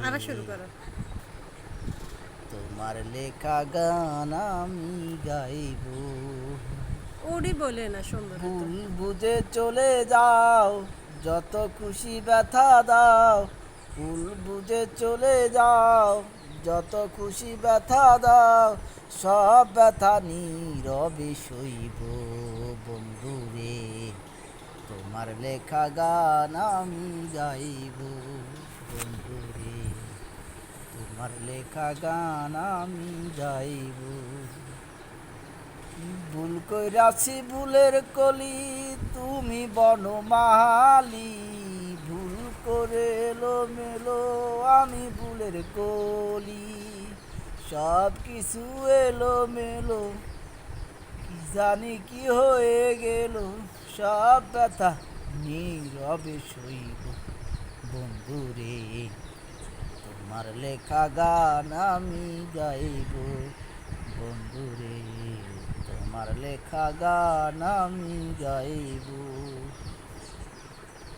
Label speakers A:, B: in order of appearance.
A: আবার শুরু করো।
B: তোমার লেখা গান আমি গাইব।
A: ওরই বলে না সুন্দর তো।
B: ভুল বুঝে চলে যাও, যত খুশি ব্যথা দাও। ভুল বুঝে চলে যাও, যত খুশি ব্যথা দাও। সব ব্যথা নীরবে সইব বন্ধুরে। তোমার লেখা গান আমি গাইব বন্ধুরে। তোমার লেখা গান আমি গাইব। ভুল কইরাছি ভুলের কলি, তুমি বনমালী। ভুল করে এলো মেলো আমি ভুলের কলি। সব কিছু এলো মেলো, কি জানি কি হয়ে গেল। সব ব্যথা নীরবে সইব বন্ধুরে। তোমার লেখা গান আমি গাইব বন্ধুরে। তোমার লেখা গান আমি গাইব।